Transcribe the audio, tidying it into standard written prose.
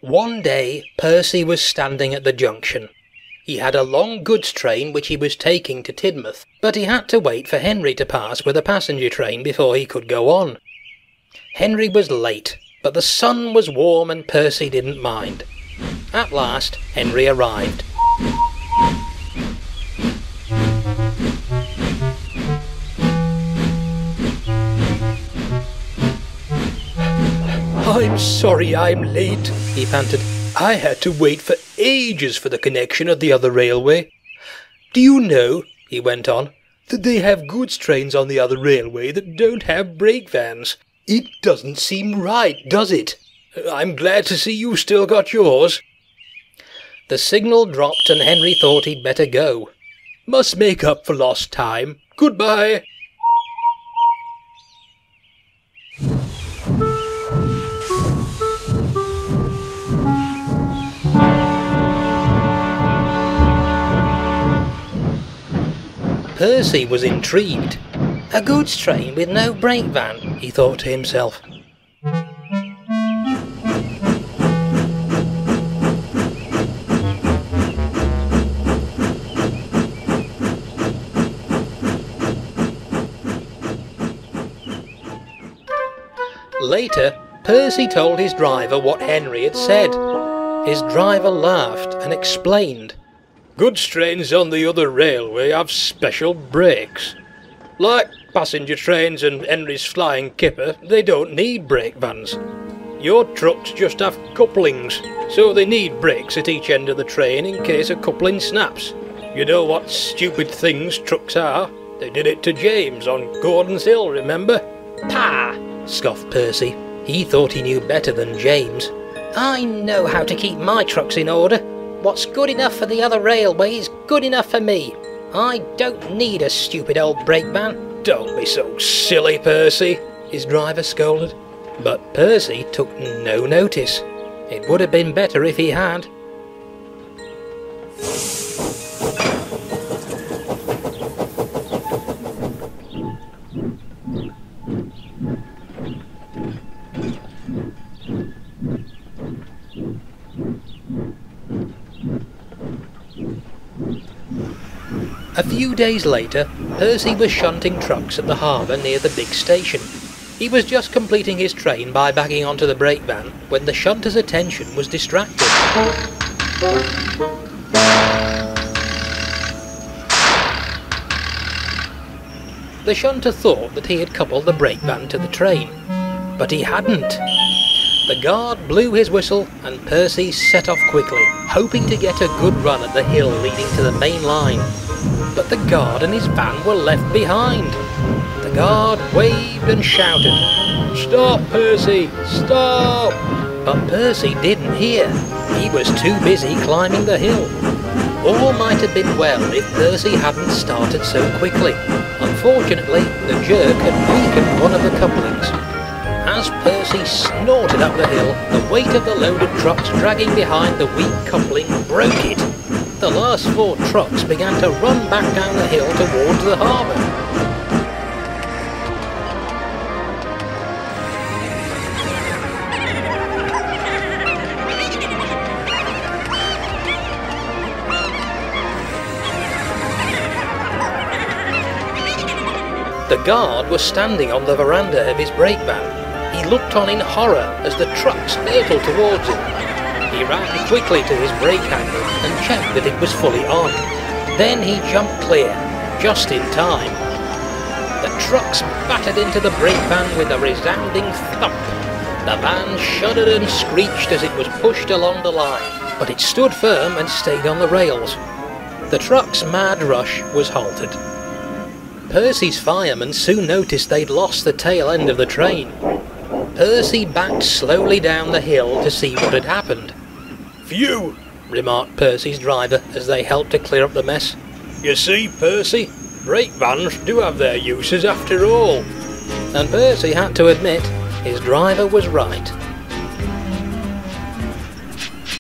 One day, Percy was standing at the junction. He had a long goods train which he was taking to Tidmouth, but he had to wait for Henry to pass with a passenger train before he could go on. Henry was late, but the sun was warm and Percy didn't mind. At last, Henry arrived. "I'm sorry I'm late," he panted. "I had to wait for ages for the connection of the other railway. Do you know," he went on, "that they have goods trains on the other railway that don't have brake vans? It doesn't seem right, does it? I'm glad to see you've still got yours." The signal dropped and Henry thought he'd better go. "Must make up for lost time. Goodbye." Percy was intrigued. A goods train with no brake van, he thought to himself. Later, Percy told his driver what Henry had said. His driver laughed and explained. "Goods trains on the other railway have special brakes. Like passenger trains and Henry's flying kipper, they don't need brake vans. Your trucks just have couplings, so they need brakes at each end of the train in case a coupling snaps. You know what stupid things trucks are? They did it to James on Gordon's Hill, remember?" "Pah!" scoffed Percy. He thought he knew better than James. "I know how to keep my trucks in order. What's good enough for the other railway is good enough for me. I don't need a stupid old brake van." "Don't be so silly, Percy," his driver scolded. But Percy took no notice. It would have been better if he had. A few days later, Percy was shunting trucks at the harbour near the big station. He was just completing his train by backing onto the brake van when the shunter's attention was distracted. The shunter thought that he had coupled the brake van to the train, but he hadn't. The guard blew his whistle and Percy set off quickly, hoping to get a good run at the hill leading to the main line. But the guard and his van were left behind. The guard waved and shouted, "Stop, Percy! Stop!" But Percy didn't hear. He was too busy climbing the hill. All might have been well if Percy hadn't started so quickly. Unfortunately, the jerk had weakened one of the couplings. As Percy snorted up the hill, the weight of the loaded trucks dragging behind the weak coupling broke it. The last 4 trucks began to run back down the hill towards the harbour. The guard was standing on the veranda of his brake van. He looked on in horror as the trucks hurtled towards him. He ran quickly to his brake handle and checked that it was fully on. Then he jumped clear, just in time. The trucks battered into the brake van with a resounding thump. The van shuddered and screeched as it was pushed along the line, but it stood firm and stayed on the rails. The truck's mad rush was halted. Percy's firemen soon noticed they'd lost the tail end of the train. Percy backed slowly down the hill to see what had happened. "Phew," remarked Percy's driver as they helped to clear up the mess. "You see, Percy, brake vans do have their uses after all." And Percy had to admit his driver was right.